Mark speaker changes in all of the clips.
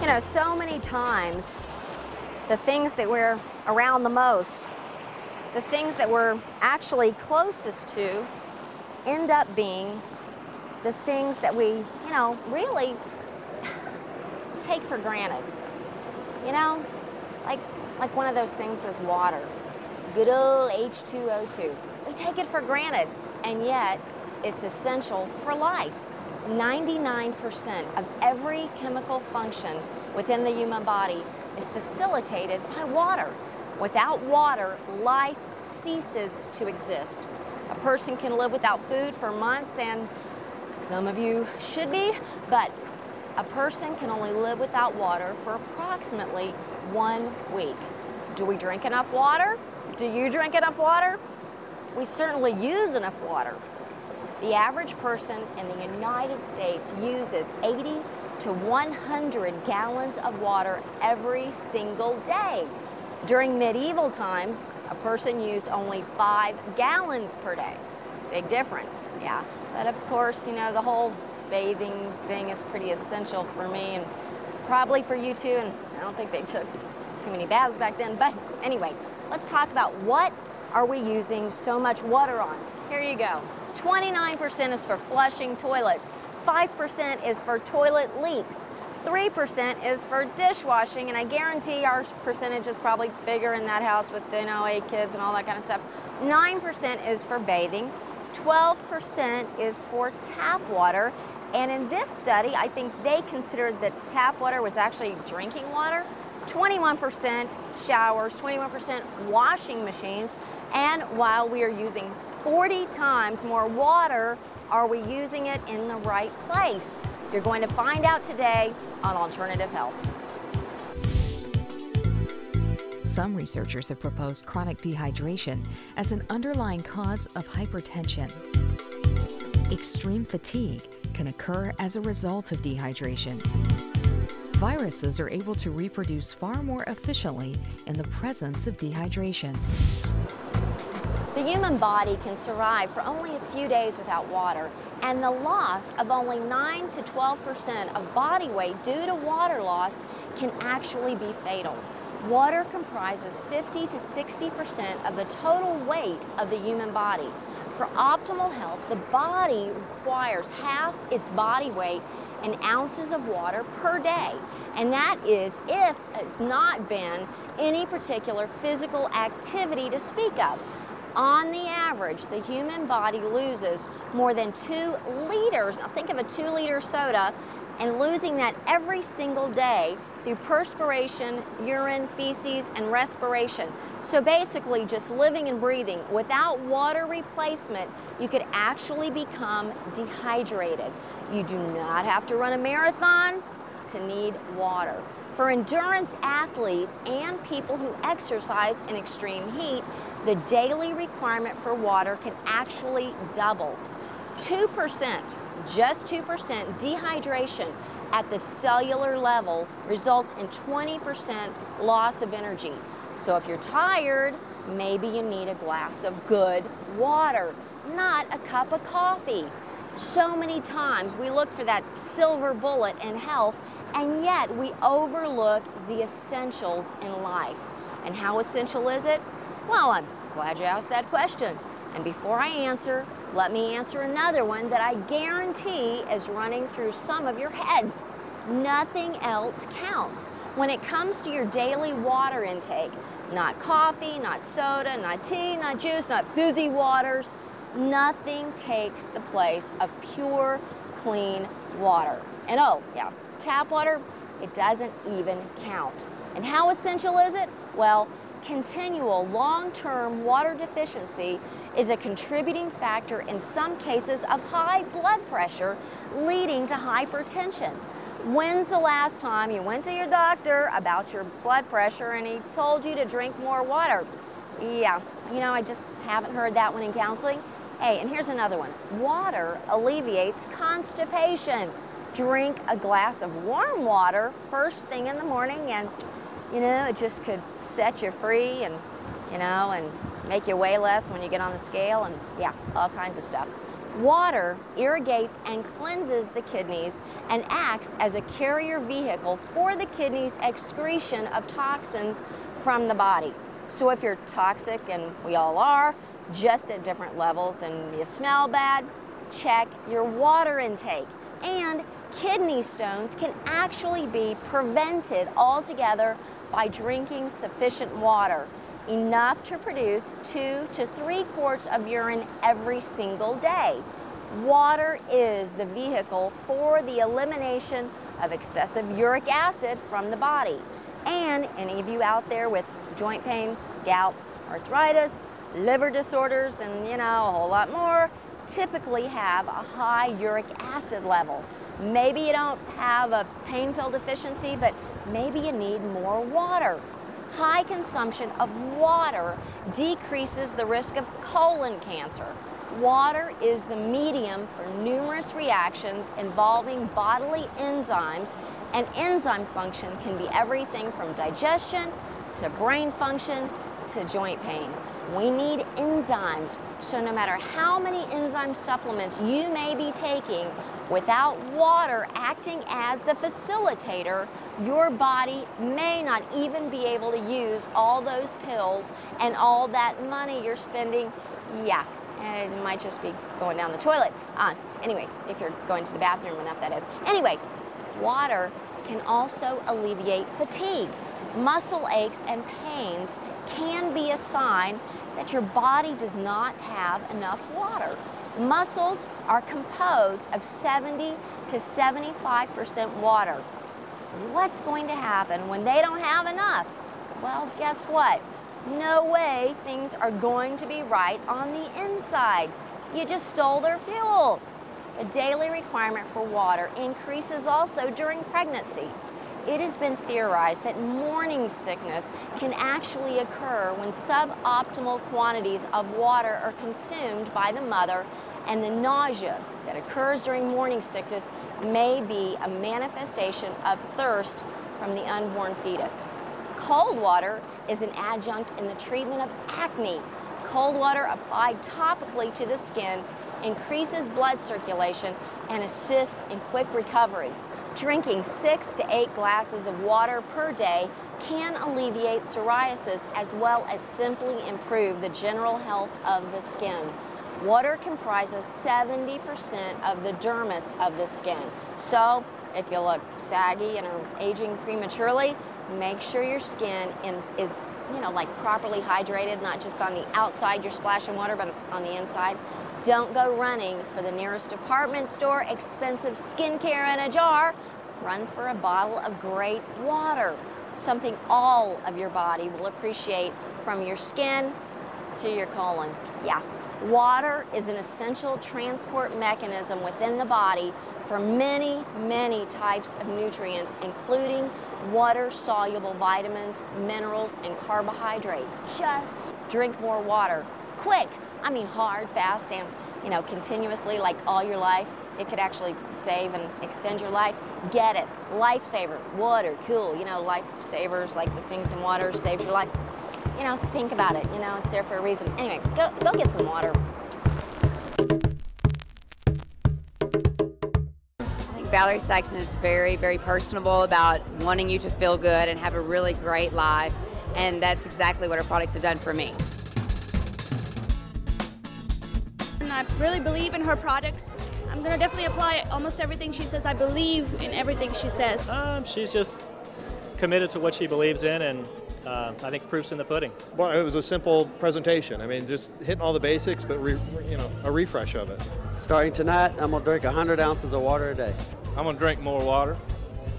Speaker 1: You know, so many times, the things that we're around the most, the things that we're actually closest to, end up being the things that we, really take for granted. You know, like one of those things is water. Good old H2O2. We take it for granted, and yet it's essential for life. 99% of every chemical function within the human body is facilitated by water. Without water, life ceases to exist. A person can live without food for months, and some of you should be, but a person can only live without water for approximately 1 week. Do we drink enough water? Do you drink enough water? We certainly use enough water. The average person in the United States uses 80 to 100 gallons of water every single day. During medieval times, a person used only 5 gallons per day. Big difference, yeah. But of course, the whole bathing thing is pretty essential for me and probably for you too, and I don't think they took too many baths back then. But anyway, let's talk about what are we using so much water on. Here you go. 29% is for flushing toilets, 5% is for toilet leaks, 3% is for dishwashing, and I guarantee our percentage is probably bigger in that house with 8 kids and all that kind of stuff. 9% is for bathing, 12% is for tap water, and in this study, I think they considered that tap water was actually drinking water. 21% showers, 21% washing machines, and while we are using 40 times more water, are we using it in the right place? You're going to find out today on Alternative Health.
Speaker 2: Some researchers have proposed chronic dehydration as an underlying cause of hypertension. Extreme fatigue can occur as a result of dehydration. Viruses are able to reproduce far more efficiently in the presence of dehydration.
Speaker 1: The human body can survive for only a few days without water, and the loss of only 9 to 12% of body weight due to water loss can actually be fatal. Water comprises 50 to 60% of the total weight of the human body. For optimal health, the body requires half its body weight in ounces of water per day, and that is if it's not been any particular physical activity to speak of. On the average, the human body loses more than 2 liters. Now think of a 2-liter soda, and losing that every single day through perspiration, urine, feces, and respiration. So basically, just living and breathing without water replacement, you could actually become dehydrated. You do not have to run a marathon to need water. For endurance athletes and people who exercise in extreme heat, the daily requirement for water can actually double. 2%, just 2% dehydration at the cellular level results in 20% loss of energy. So if you're tired, maybe you need a glass of good water, not a cup of coffee. So many times we look for that silver bullet in health, and yet we overlook the essentials in life. And how essential is it? Well, I'm glad you asked that question. And before I answer, let me answer another one that I guarantee is running through some of your heads. Nothing else counts when it comes to your daily water intake. Not coffee, not soda, not tea, not juice, not fizzy waters. Nothing takes the place of pure, clean water. And oh, yeah, tap water, it doesn't even count. And how essential is it? Well, continual long-term water deficiency is a contributing factor in some cases of high blood pressure, leading to hypertension. When's the last time you went to your doctor about your blood pressure and he told you to drink more water? Yeah, I just haven't heard that one in counseling. Hey, and here's another one. Water alleviates constipation. Drink a glass of warm water first thing in the morning, and it just could set you free and make you weigh less when you get on the scale, and yeah, all kinds of stuff. Water irrigates and cleanses the kidneys and acts as a carrier vehicle for the kidneys' excretion of toxins from the body. So if you're toxic, and we all are, just at different levels, and you smell bad, check your water intake. And kidney stones can actually be prevented altogether by drinking sufficient water, enough to produce 2 to 3 quarts of urine every single day. Water is the vehicle for the elimination of excessive uric acid from the body. And any of you out there with joint pain, gout, arthritis, liver disorders, and a whole lot more, typically have a high uric acid level. Maybe you don't have a pain pill deficiency, but maybe you need more water. High consumption of water decreases the risk of colon cancer. Water is the medium for numerous reactions involving bodily enzymes, and enzyme function can be everything from digestion to brain function to joint pain. We need enzymes, so no matter how many enzyme supplements you may be taking, without water acting as the facilitator, your body may not even be able to use all those pills, and all that money you're spending, yeah, it might just be going down the toilet. Anyway, if you're going to the bathroom enough, that is. Anyway, water can also alleviate fatigue. Muscle aches and pains can be a sign that your body does not have enough water. Muscles are composed of 70 to 75% water. What's going to happen when they don't have enough? Well, guess what? No way things are going to be right on the inside. You just stole their fuel. The daily requirement for water increases also during pregnancy. It has been theorized that morning sickness can actually occur when suboptimal quantities of water are consumed by the mother, and the nausea that occurs during morning sickness may be a manifestation of thirst from the unborn fetus. Cold water is an adjunct in the treatment of acne. Cold water applied topically to the skin increases blood circulation and assists in quick recovery. Drinking 6 to 8 glasses of water per day can alleviate psoriasis as well as simply improve the general health of the skin. Water comprises 70% of the dermis of the skin. So if you look saggy and are aging prematurely, make sure your skin is like properly hydrated, not just on the outside you're splashing water, but on the inside. Don't go running for the nearest department store, expensive skincare in a jar. Run for a bottle of great water, something all of your body will appreciate, from your skin to your colon. Yeah, water is an essential transport mechanism within the body for many, many types of nutrients, including water-soluble vitamins, minerals, and carbohydrates. Just drink more water. Quick! I mean hard, fast, and continuously, like all your life. It could actually save and extend your life. Get it. Lifesaver. Water. Cool. Lifesavers, like the things in water, saves your life. Think about it. It's there for a reason. Anyway, go get some water.
Speaker 3: I think Valerie Saxon is very, very personable about wanting you to feel good and have a really great life. And that's exactly what her products have done for me.
Speaker 4: And I really believe in her products. I'm going to definitely apply almost everything she says. I believe in everything she says.
Speaker 5: She's just committed to what she believes in, and I think proof's in the pudding.
Speaker 6: Well, it was a simple presentation. I mean, just hitting all the basics, but a refresh of it.
Speaker 7: Starting tonight, I'm going to drink 100 ounces of water a day.
Speaker 5: I'm going to drink more water,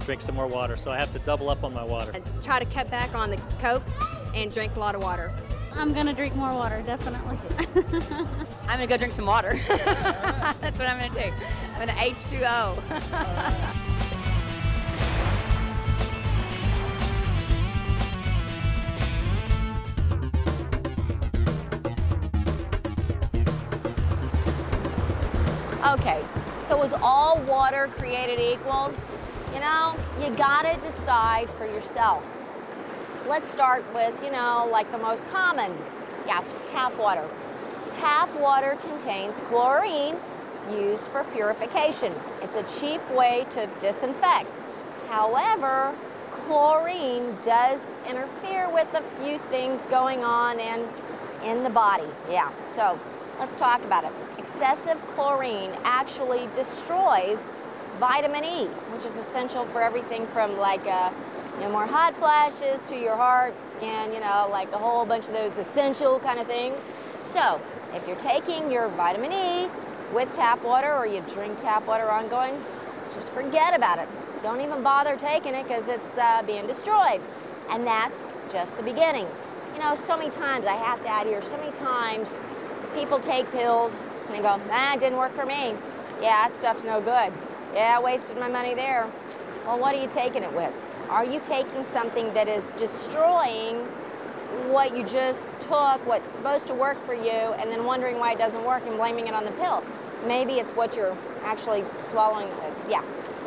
Speaker 5: drink some more water, so I have to double up on my water.
Speaker 8: I try to cut back on the Cokes and drink a lot of water.
Speaker 4: I'm going to drink more water, definitely.
Speaker 3: I'm going to go drink some water. That's what I'm going to do. I'm going to H2O.
Speaker 1: Okay, so is all water created equal? You gotta decide for yourself. Let's start with, like the most common. Yeah, tap water. Tap water contains chlorine, used for purification. It's a cheap way to disinfect. However, chlorine does interfere with a few things going on in the body. Yeah, so let's talk about it. Excessive chlorine actually destroys vitamin E, which is essential for everything from like no more hot flashes to your heart, skin, like a whole bunch of those essential kind of things. So if you're taking your vitamin E with tap water, or you drink tap water ongoing, just forget about it. Don't even bother taking it because it's being destroyed. And that's just the beginning. So many times, I have to add here, so many times people take pills and they go, it didn't work for me. Yeah, that stuff's no good. Yeah, I wasted my money there. Well, what are you taking it with? Are you taking something that is destroying what you just took, what's supposed to work for you, and then wondering why it doesn't work and blaming it on the pill? Maybe it's what you're actually swallowing it with. Yeah.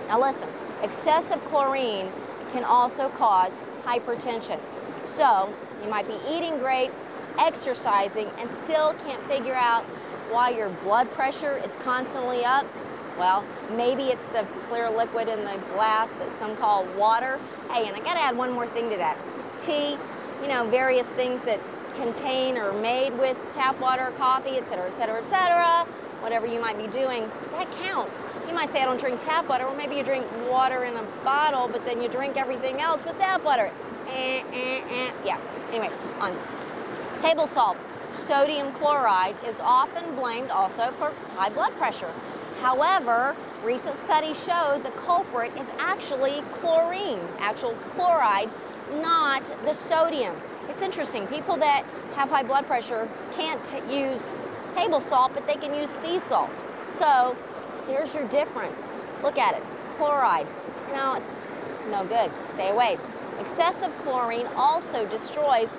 Speaker 1: Now listen, excessive chlorine can also cause hypertension. So you might be eating great, exercising, and still can't figure out why your blood pressure is constantly up. Well, maybe it's the clear liquid in the glass that some call water. Hey, and I gotta add one more thing to that. Tea, various things that contain or made with tap water, coffee, et cetera, et cetera, et cetera. Whatever you might be doing, that counts. You might say, I don't drink tap water, or maybe you drink water in a bottle, but then you drink everything else with tap water. Yeah, anyway, on. Table salt, sodium chloride, is often blamed also for high blood pressure. However, recent studies show the culprit is actually chlorine, actual chloride, not the sodium. It's interesting, people that have high blood pressure can't use table salt, but they can use sea salt. So here's your difference. Look at it, chloride. It's no good, stay away. Excessive chlorine also destroys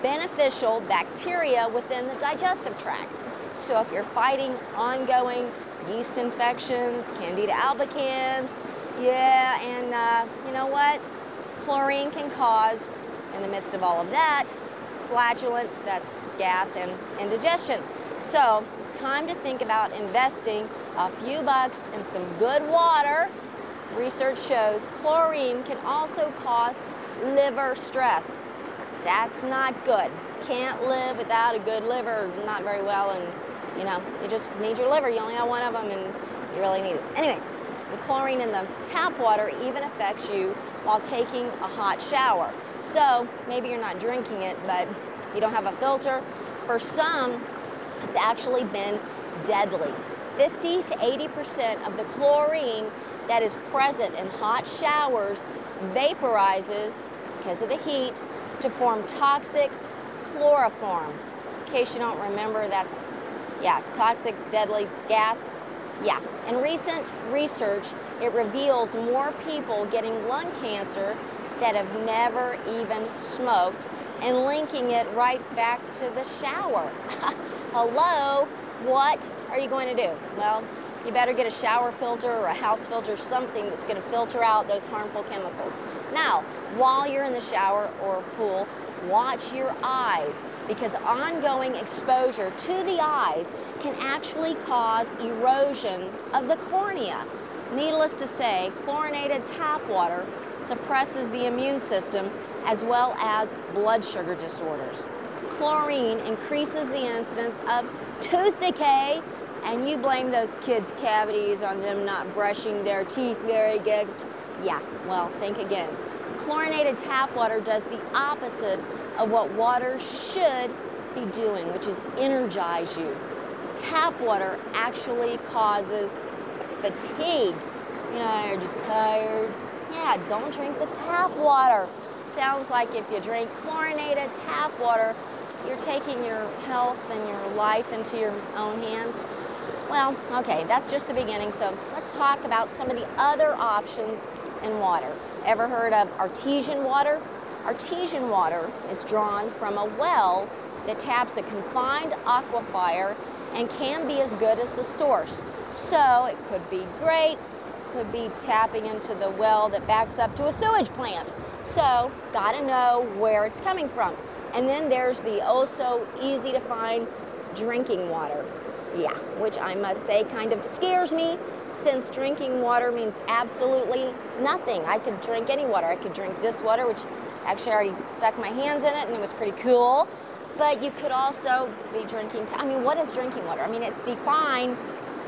Speaker 1: beneficial bacteria within the digestive tract. So if you're fighting ongoing yeast infections, Candida albicans, yeah, and you know what? Chlorine can cause, in the midst of all of that, flatulence, that's gas and indigestion. So, time to think about investing a few bucks in some good water. Research shows chlorine can also cause liver stress. That's not good. Can't live without a good liver, not very well, and you just need your liver. You only have one of them and you really need it. Anyway, the chlorine in the tap water even affects you while taking a hot shower. So maybe you're not drinking it, but you don't have a filter. For some, it's actually been deadly. 50 to 80% of the chlorine that is present in hot showers vaporizes, because of the heat, to form toxic chloroform. In case you don't remember, that's, toxic, deadly gas. Yeah. In recent research, it reveals more people getting lung cancer that have never even smoked, and linking it right back to the shower. Hello, what are you going to do? Well, you better get a shower filter or a house filter, something that's going to filter out those harmful chemicals. Now, while you're in the shower or pool, watch your eyes, because ongoing exposure to the eyes can actually cause erosion of the cornea. Needless to say, chlorinated tap water suppresses the immune system as well as blood sugar disorders. Chlorine increases the incidence of tooth decay, and you blame those kids' cavities on them not brushing their teeth very good. Yeah, well, think again. Chlorinated tap water does the opposite of what water should be doing, which is energize you. Tap water actually causes fatigue. You're just tired. Yeah, don't drink the tap water. Sounds like if you drink chlorinated tap water, you're taking your health and your life into your own hands. Well, okay, that's just the beginning, so let's talk about some of the other options in water. Ever heard of artesian water? Artesian water is drawn from a well that taps a confined aquifer and can be as good as the source. So it could be great, could be tapping into the well that backs up to a sewage plant. So, gotta know where it's coming from. And then there's the oh so easy to find drinking water. Yeah, which I must say kind of scares me, since drinking water means absolutely nothing. I could drink any water. I could drink this water, which actually I already stuck my hands in it and it was pretty cool. But you could also be drinking, I mean, what is drinking water? I mean, it's defined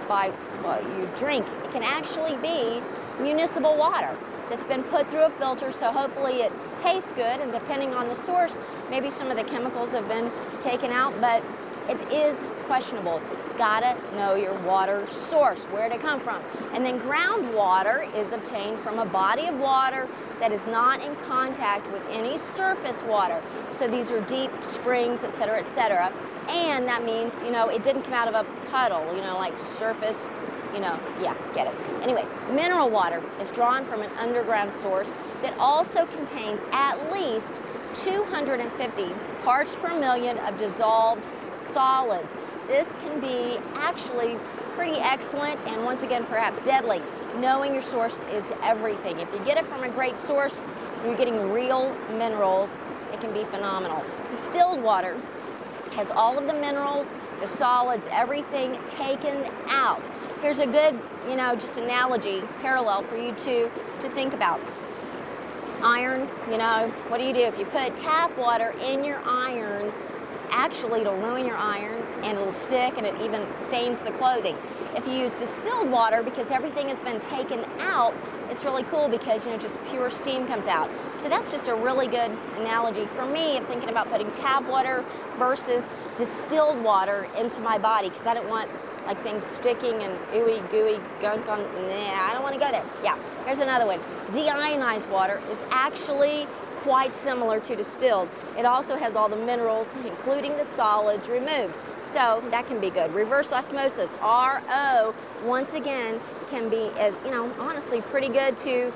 Speaker 1: by what you drink. It can actually be municipal water that's been put through a filter, so hopefully it tastes good, and depending on the source, maybe some of the chemicals have been taken out, but it is questionable. Gotta know your water source, where it come from. And then groundwater is obtained from a body of water that is not in contact with any surface water. So these are deep springs, et cetera, and that means, you know, it didn't come out of a puddle, you know, like surface, you know, yeah, get it. Anyway, mineral water is drawn from an underground source that also contains at least 250 parts per million of dissolved solids. This can be actually pretty excellent and, once again, perhaps deadly. Knowing your source is everything. If you get it from a great source, you're getting real minerals. It can be phenomenal. Distilled water has all of the minerals, the solids, everything taken out. Here's a good, you know, just analogy, parallel for you to think about. Iron, you know, what do? If you put tap water in your iron, actually it'll ruin your iron and it'll stick and it even stains the clothing. If you use distilled water, because everything has been taken out, it's really cool because, you know, just pure steam comes out. So that's just a really good analogy for me of thinking about putting tap water versus distilled water into my body, because I don't want like things sticking and ooey gooey gunk on. Nah, I don't want to go there. Yeah, here's another one. Deionized water is actually quite similar to distilled. It also has all the minerals, including the solids, removed. So that can be good. Reverse osmosis, RO, once again, can be, as you know, honestly pretty good to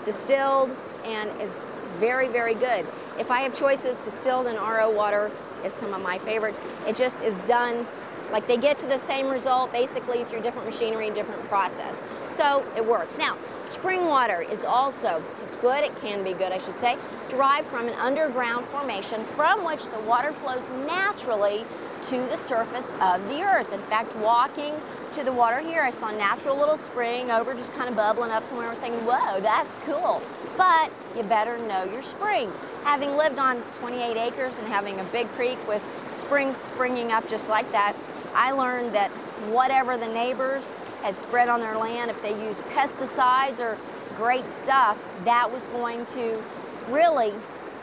Speaker 1: distilled, and is very, very good. If I have choices, distilled and RO water is some of my favorites. It just is done, like they get to the same result basically through different machinery, different process. So it works. Now, spring water is also, it's good, it can be good, I should say, derived from an underground formation from which the water flows naturally to the surface of the earth. In fact, walking to the water here, I saw a natural little spring over, just kind of bubbling up somewhere. I was thinking, whoa, that's cool. But you better know your spring. Having lived on 28 acres and having a big creek with springs springing up just like that, I learned that whatever the neighbors had spread on their land, if they used pesticides or great stuff, that was going to really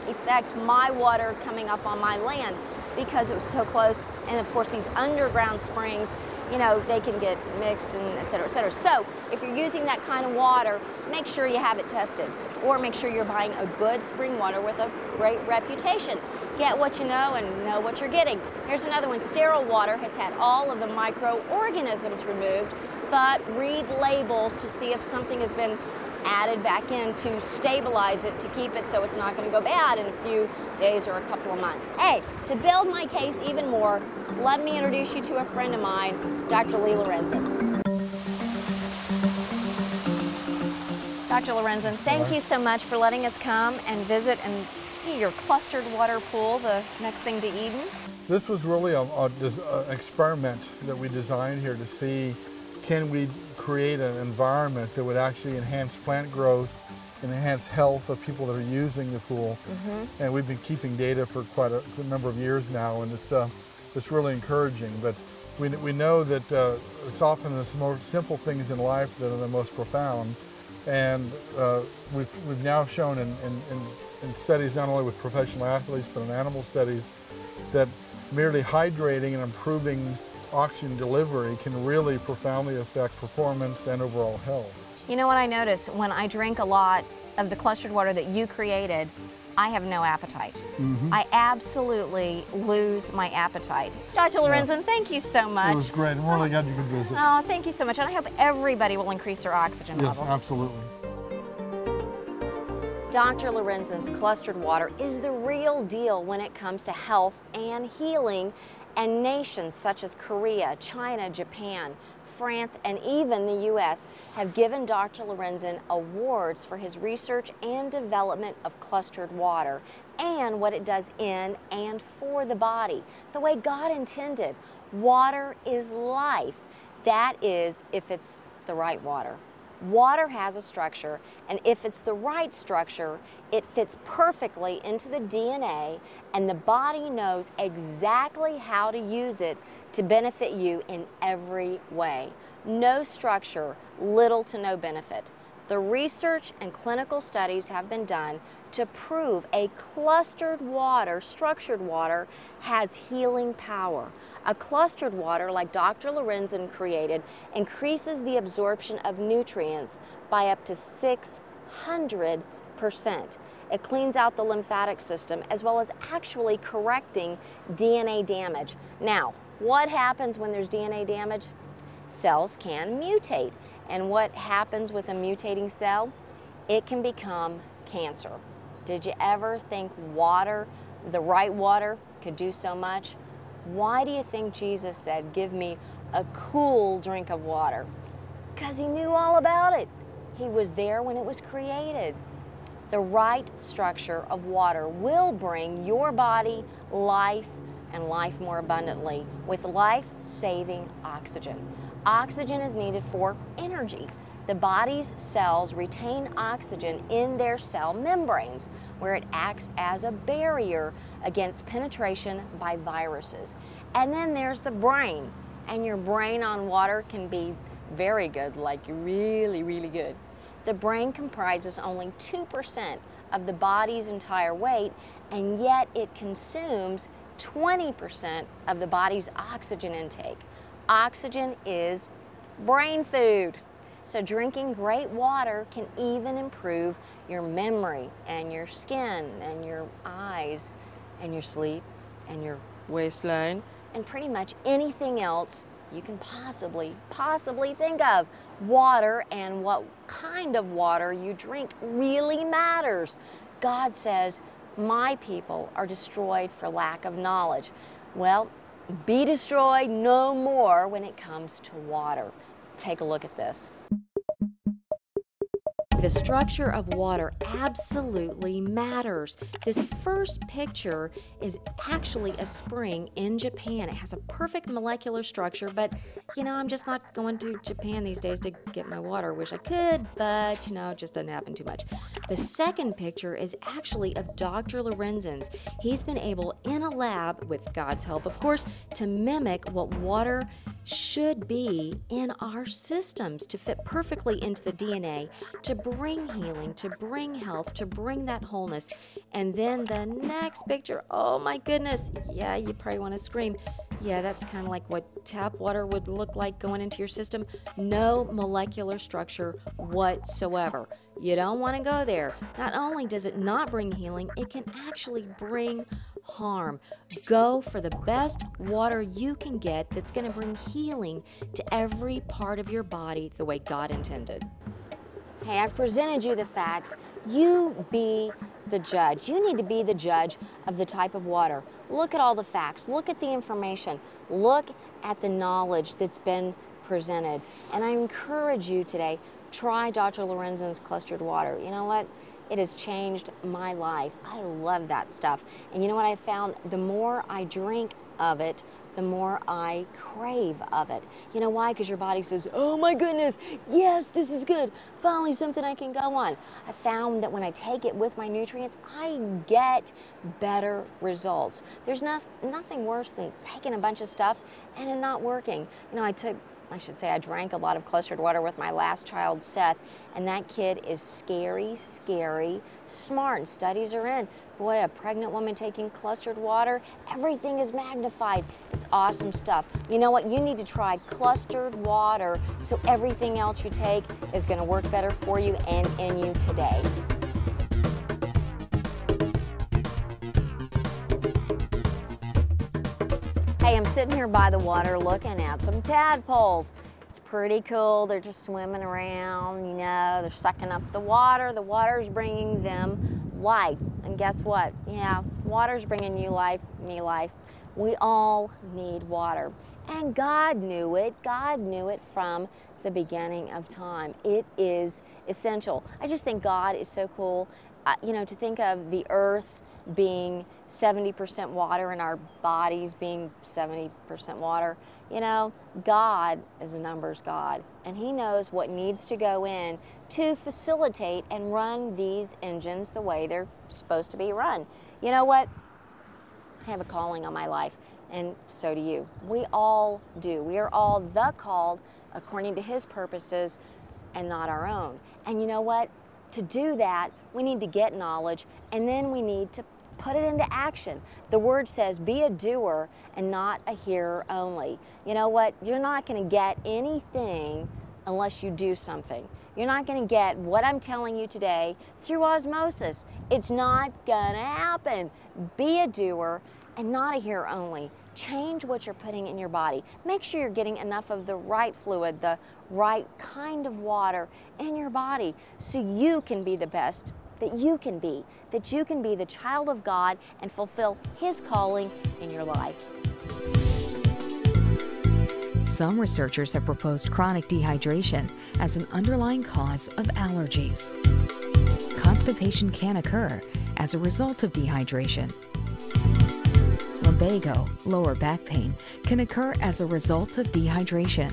Speaker 1: affect my water coming up on my land because it was so close. And of course, these underground springs, you know, they can get mixed and et cetera, et cetera. So if you're using that kind of water, make sure you have it tested, or make sure you're buying a good spring water with a great reputation. Get what you know and know what you're getting. Here's another one. Sterile water has had all of the microorganisms removed, but read labels to see if something has been added back in to stabilize it, to keep it so it's not going to go bad in a few days or a couple of months. Hey, to build my case even more, let me introduce you to a friend of mine, Dr. Lee Lorenzen. Dr. Lorenzen, thank you so much for letting us come and visit and see your clustered water pool, the next thing to Eden.
Speaker 9: This was really an experiment that we designed here to see, can we create an environment that would actually enhance plant growth and enhance health of people that are using the pool. And we've been keeping data for quite a number of years now, and it's really encouraging. But we know that it's often the more simple things in life that are the most profound. And we've now shown in studies, not only with professional athletes, but in animal studies, that merely hydrating and improving oxygen delivery can really profoundly affect performance and overall health.
Speaker 1: You know what I notice? When I drink a lot of the clustered water that you created, I have no appetite. I absolutely lose my appetite. Dr. Lorenzen, thank you so much.
Speaker 9: It was great. I'm really glad you could visit.
Speaker 1: Oh, thank you so much. And I hope everybody will increase their oxygen levels.
Speaker 9: Yes, absolutely.
Speaker 1: Dr. Lorenzen's clustered water is the real deal when it comes to health and healing, and nations such as Korea, China, Japan, France, and even the U.S. have given Dr. Lorenzen awards for his research and development of clustered water and what it does in and for the body, the way God intended. Water is life. That is, if it's the right water. Water has a structure, and if it's the right structure, it fits perfectly into the DNA, and the body knows exactly how to use it to benefit you in every way. No structure, little to no benefit. The research and clinical studies have been done to prove a clustered water, structured water, has healing power. A clustered water, like Dr. Lorenzen created, increases the absorption of nutrients by up to 600%. It cleans out the lymphatic system, as well as actually correcting DNA damage. Now, what happens when there's DNA damage? Cells can mutate. And what happens with a mutating cell? It can become cancer. Did you ever think water, the right water, could do so much? Why do you think Jesus said, give me a cool drink of water? Because he knew all about it. He was there when it was created. The right structure of water will bring your body life, and life more abundantly, with life-saving oxygen. Oxygen is needed for energy. The body's cells retain oxygen in their cell membranes, where it acts as a barrier against penetration by viruses. And then there's the brain, and your brain on water can be very good, like really, really good. The brain comprises only 2% of the body's entire weight, and yet it consumes 20% of the body's oxygen intake. Oxygen is brain food. So drinking great water can even improve your memory and your skin and your eyes and your sleep and your waistline and pretty much anything else you can possibly think of. Water and what kind of water you drink really matters. God says, my people are destroyed for lack of knowledge. Well, be destroyed no more when it comes to water. Take a look at this. The structure of water absolutely matters. This first picture is actually a spring in Japan. It has a perfect molecular structure, but you know, I'm just not going to Japan these days to get my water. Wish I could, but you know, it just doesn't happen too much. The second picture is actually of Dr. Lorenzen's. He's been able, in a lab, with God's help of course, to mimic what water should be in our systems, to fit perfectly into the DNA, to bring healing, to bring health, to bring that wholeness. And then the next picture, oh my goodness, yeah, you probably want to scream. Yeah, that's kind of like what tap water would look like going into your system. No molecular structure whatsoever. You don't want to go there. Not only does it not bring healing, it can actually bring harm. Go for the best water you can get that's going to bring healing to every part of your body the way God intended. Hey, I've presented you the facts. You be the judge. You need to be the judge of the type of water. Look at all the facts. Look at the information. Look at the knowledge that's been presented. And I encourage you today, try Dr. Lorenzen's clustered water. You know what? It has changed my life. I love that stuff. And you know what I found? The more I drink of it, the more I crave of it. You know why? Because your body says, oh my goodness, yes, this is good. Finally something I can go on. I found that when I take it with my nutrients, I get better results. There's nothing worse than taking a bunch of stuff and it not working. You know, I drank a lot of clustered water with my last child, Seth, and that kid is scary, scary smart. And studies are in. Boy, a pregnant woman taking clustered water, everything is magnified. It's awesome stuff. You know what? You need to try clustered water so everything else you take is going to work better for you and in you today. Hey, I'm sitting here by the water looking at some tadpoles. It's pretty cool. They're just swimming around, you know, they're sucking up the water. The water's bringing them life. And guess what? Yeah, water's bringing you life, me life. We all need water. And God knew it. God knew it from the beginning of time. It is essential. I just think God is so cool. You know, to think of the earth being 70% water and our bodies being 70% water. You know, God is a numbers God, and He knows what needs to go in to facilitate and run these engines the way they're supposed to be run. You know what? I have a calling on my life, and so do you. We all do. We are all the called according to His purposes and not our own. And you know what? To do that, we need to get knowledge, and then we need to put it into action. The word says, be a doer and not a hearer only. You know what? You're not going to get anything unless you do something. You're not going to get what I'm telling you today through osmosis. It's not going to happen. Be a doer and not a hearer only. Change what you're putting in your body. Make sure you're getting enough of the right fluid, the right kind of water in your body so you can be the best that you can be the child of God and fulfill His calling in your life.
Speaker 2: Some researchers have proposed chronic dehydration as an underlying cause of allergies. Constipation can occur as a result of dehydration. Lumbago, lower back pain, can occur as a result of dehydration.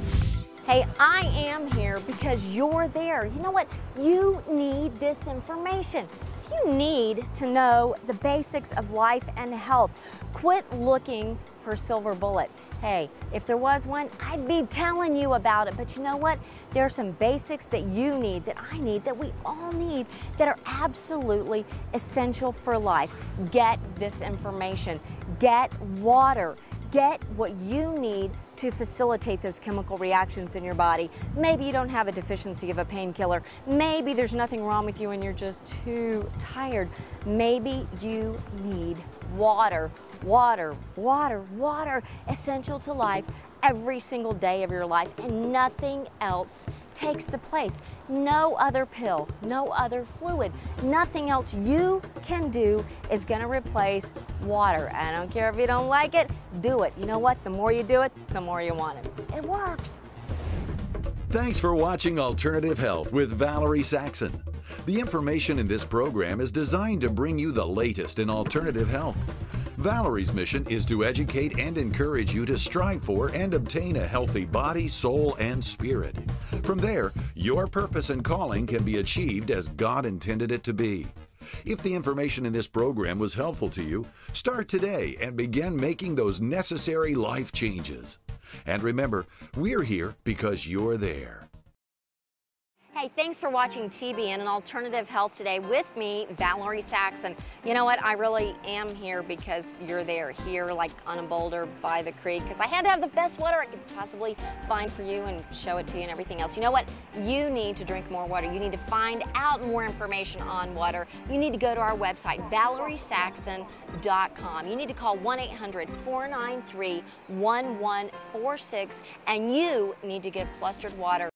Speaker 1: Hey, I am here because you're there. You know what? You need this information. You need to know the basics of life and health. Quit looking for a silver bullet. Hey, if there was one, I'd be telling you about it. But you know what? There are some basics that you need, that I need, that we all need, that are absolutely essential for life. Get this information. Get water. Get what you need to facilitate those chemical reactions in your body. Maybe you don't have a deficiency of a painkiller. Maybe there's nothing wrong with you and you're just too tired. Maybe you need water. Water, water, water, essential to life every single day of your life, and nothing else takes the place. No other pill, no other fluid, nothing else you can do is gonna replace water. I don't care if you don't like it, do it. You know what? The more you do it, the more you want it. It works.
Speaker 10: Thanks for watching Alternative Health with Valerie Saxon. The information in this program is designed to bring you the latest in alternative health. Valerie's mission is to educate and encourage you to strive for and obtain a healthy body, soul, and spirit. From there, your purpose and calling can be achieved as God intended it to be. If the information in this program was helpful to you, start today and begin making those necessary life changes. And remember, we're here because you're there.
Speaker 1: Hey, thanks for watching TBN and Alternative Health today with me, Valerie Saxon. You know what? I really am here because you're there, here like on a boulder by the creek, because I had to have the best water I could possibly find for you and show it to you and everything else. You know what? You need to drink more water. You need to find out more information on water. You need to go to our website, valeriesaxon.com. You need to call 1-800-493-1146, and you need to give clustered water